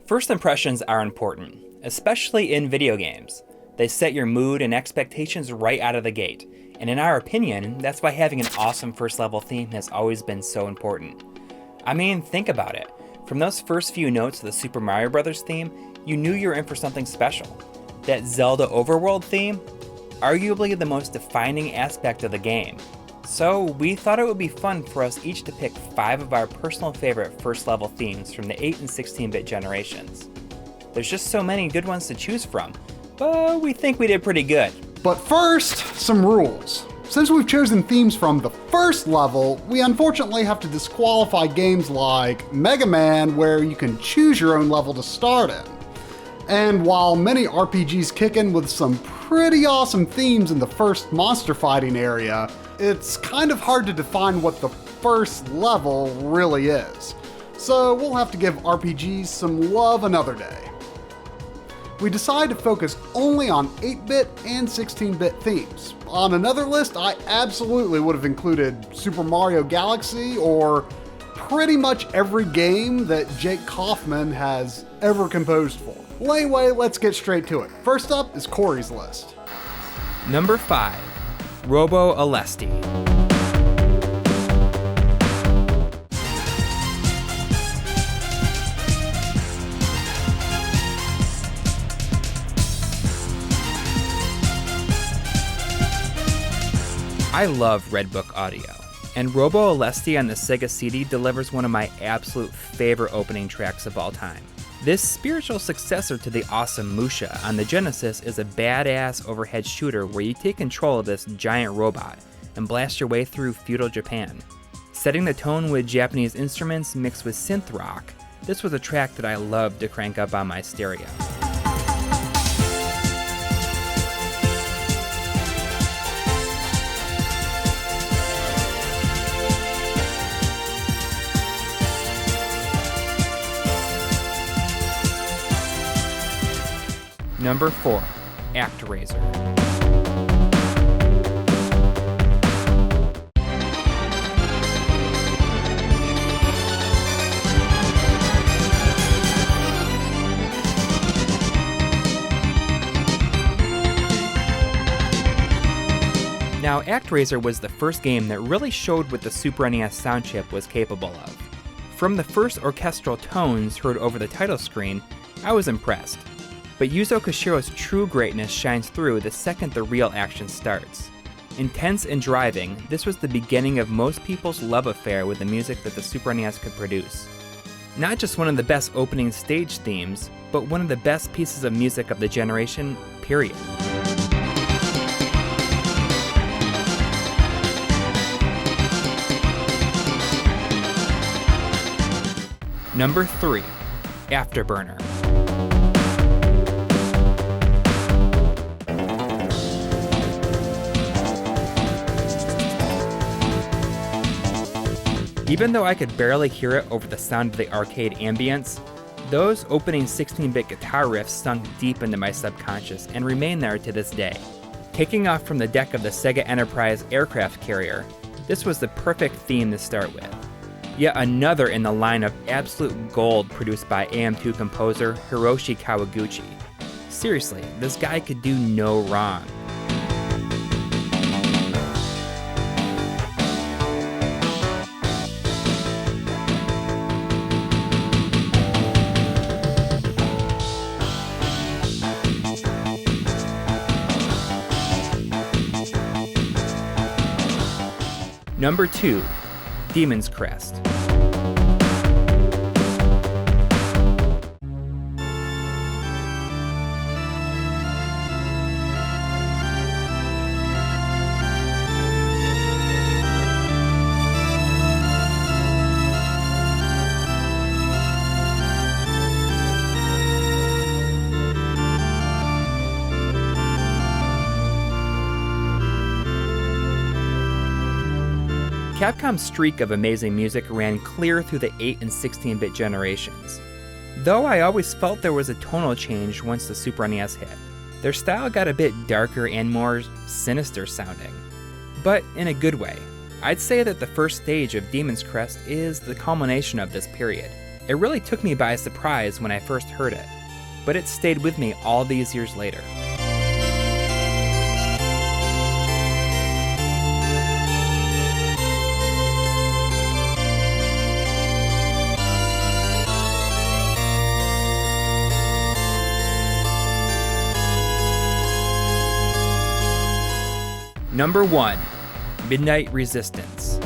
First impressions are important, especially in video games. They set your mood and expectations right out of the gate, and in our opinion, that's why having an awesome first level theme has always been so important. I mean, think about it. From those first few notes of the Super Mario Bros. Theme, you knew you were in for something special. That Zelda overworld theme? Arguably the most defining aspect of the game. So we thought it would be fun for us each to pick 5 of our personal favorite first level themes from the 8 and 16-bit generations. There's just so many good ones to choose from, but we think we did pretty good. But first, some rules. Since we've chosen themes from the first level, we unfortunately have to disqualify games like Mega Man, where you can choose your own level to start in. And while many RPGs kick in with some pretty awesome themes in the first monster fighting area, it's kind of hard to define what the first level really is. So we'll have to give RPGs some love another day. We decided to focus only on 8-bit and 16-bit themes. On another list, I absolutely would have included Super Mario Galaxy or pretty much every game that Jake Kaufman has ever composed for. Well, anyway, let's get straight to it. First up is Corys List. Number 5, Robo Alesti. I love Red Book Audio, and Robo Alesti on the Sega CD delivers one of my absolute favorite opening tracks of all time. This spiritual successor to the awesome Musha on the Genesis is a badass overhead shooter where you take control of this giant robot and blast your way through feudal Japan. Setting the tone with Japanese instruments mixed with synth rock, this was a track that I loved to crank up on my stereo. Number 4, Actraiser. Now, Actraiser was the first game that really showed what the Super NES sound chip was capable of. From the first orchestral tones heard over the title screen, I was impressed. But Yuzo Koshiro's true greatness shines through the second the real action starts. Intense and driving, this was the beginning of most people's love affair with the music that the Super NES could produce. Not just one of the best opening stage themes, but one of the best pieces of music of the generation, period. Number 3, Afterburner. Even though I could barely hear it over the sound of the arcade ambience, those opening 16-bit guitar riffs sunk deep into my subconscious and remain there to this day. Kicking off from the deck of the Sega Enterprise aircraft carrier, this was the perfect theme to start with. Yet another in the line of absolute gold produced by AM2 composer Hiroshi Kawaguchi. Seriously, this guy could do no wrong. Number 2, Demon's Crest. Capcom's streak of amazing music ran clear through the 8 and 16-bit generations. Though I always felt there was a tonal change once the Super NES hit. Their style got a bit darker and more sinister sounding, but in a good way. I'd say that the first stage of Demon's Crest is the culmination of this period. It really took me by surprise when I first heard it, but it stayed with me all these years later. Number 1, Midnight Resistance.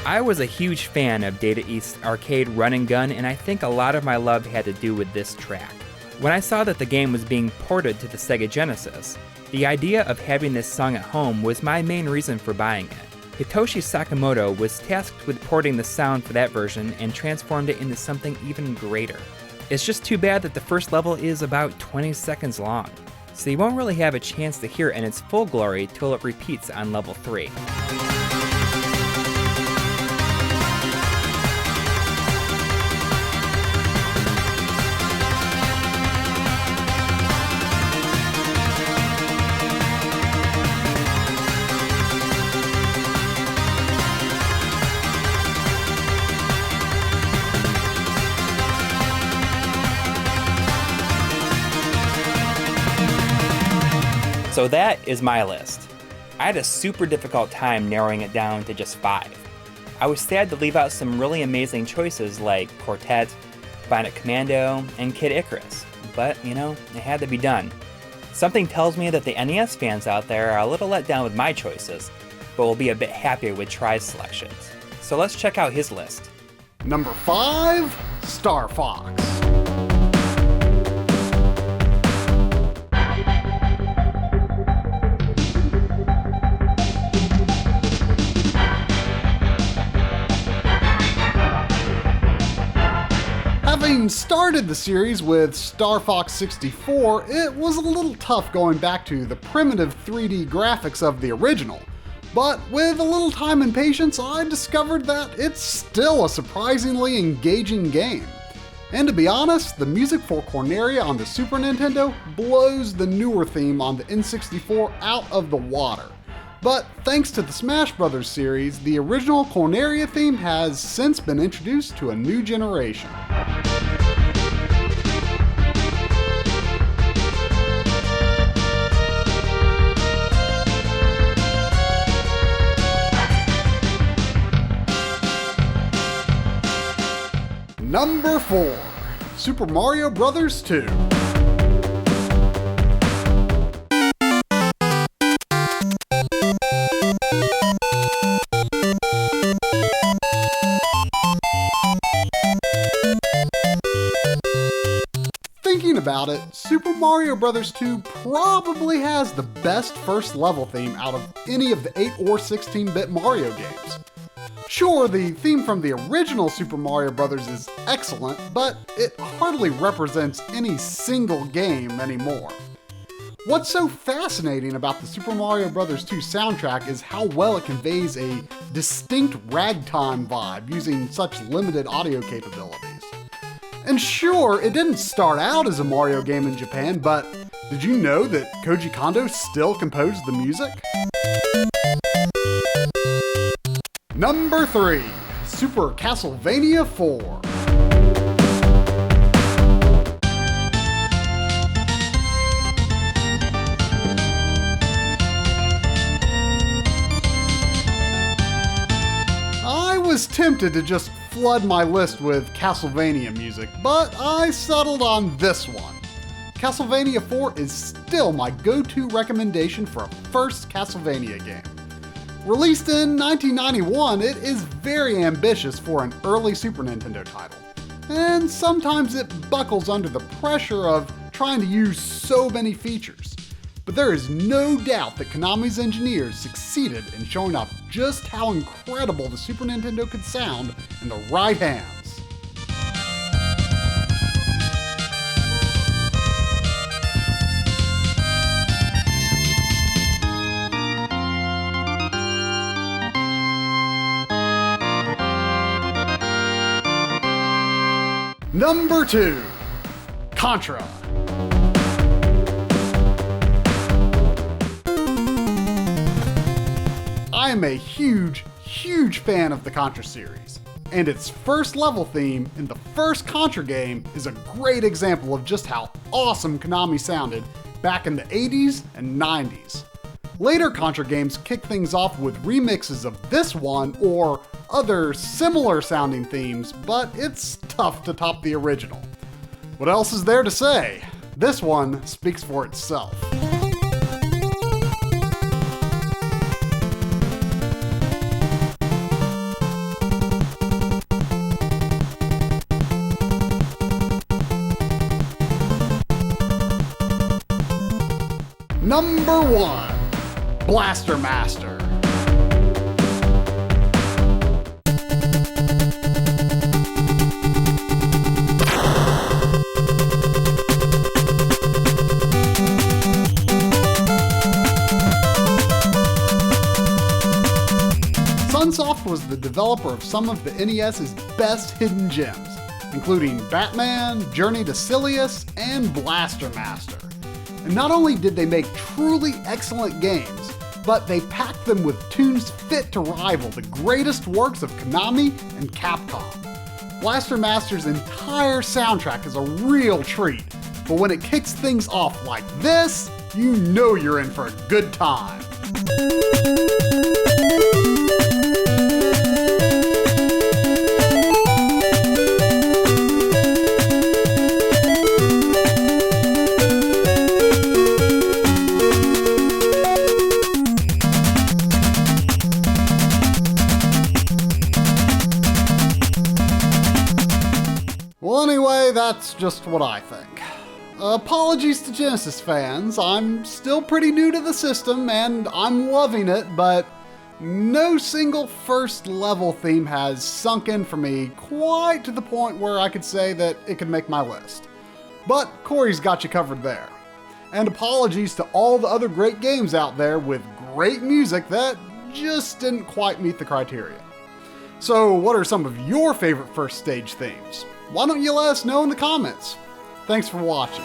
I was a huge fan of Data East's arcade run and gun, and I think a lot of my love had to do with this track. When I saw that the game was being ported to the Sega Genesis, the idea of having this song at home was my main reason for buying it. Hitoshi Sakamoto was tasked with porting the sound for that version and transformed it into something even greater. It's just too bad that the first level is about 20 seconds long, so you won't really have a chance to hear it in its full glory till it repeats on level 3. So that is my list. I had a super difficult time narrowing it down to just 5. I was sad to leave out some really amazing choices like Quartet, Bionic Commando, and Kid Icarus, but it had to be done. Something tells me that the NES fans out there are a little let down with my choices, but will be a bit happier with Try's selections. So let's check out his list. Number 5, Star Fox. Having started the series with Star Fox 64, it was a little tough going back to the primitive 3D graphics of the original. But with a little time and patience, I discovered that it's still a surprisingly engaging game. And to be honest, the music for Corneria on the Super Nintendo blows the newer theme on the N64 out of the water. But thanks to the Smash Bros. Series, the original Corneria theme has since been introduced to a new generation. Number 4, Super Mario Bros. 2. Thinking about it, Super Mario Bros. 2 probably has the best first level theme out of any of the 8 or 16-bit Mario games. Sure, the theme from the original Super Mario Bros. Is excellent, but it hardly represents any single game anymore. What's so fascinating about the Super Mario Bros. 2 soundtrack is how well it conveys a distinct ragtime vibe using such limited audio capabilities. And sure, it didn't start out as a Mario game in Japan, but did you know that Koji Kondo still composed the music? Number 3, Super Castlevania 4. I was tempted to just flood my list with Castlevania music, but I settled on this one. Castlevania 4 is still my go-to recommendation for a first Castlevania game. Released in 1991, it is very ambitious for an early Super Nintendo title, and sometimes it buckles under the pressure of trying to use so many features. But there is no doubt that Konami's engineers succeeded in showing off just how incredible the Super Nintendo could sound in the right hands. Number 2, Contra. I am a huge fan of the Contra series, and its first level theme in the first Contra game is a great example of just how awesome Konami sounded back in the 80s and 90s. Later Contra games kick things off with remixes of this one or other similar sounding themes, but it's tough to top the original. What else is there to say? This one speaks for itself. Number 1, Blaster Master. Sunsoft was the developer of some of the NES's best hidden gems, including Batman, Journey to Silius, and Blaster Master. And not only did they make truly excellent games, but they packed them with tunes fit to rival the greatest works of Konami and Capcom. Blaster Master's entire soundtrack is a real treat, but when it kicks things off like this, you know you're in for a good time. Well, anyway, that's just what I think. Apologies to Genesis fans, I'm still pretty new to the system and I'm loving it, but no single first level theme has sunk in for me quite to the point where I could say that it could make my list. But Corey's got you covered there. And apologies to all the other great games out there with great music that just didn't quite meet the criteria. So what are some of your favorite first stage themes? Why don't you let us know in the comments? Thanks for watching.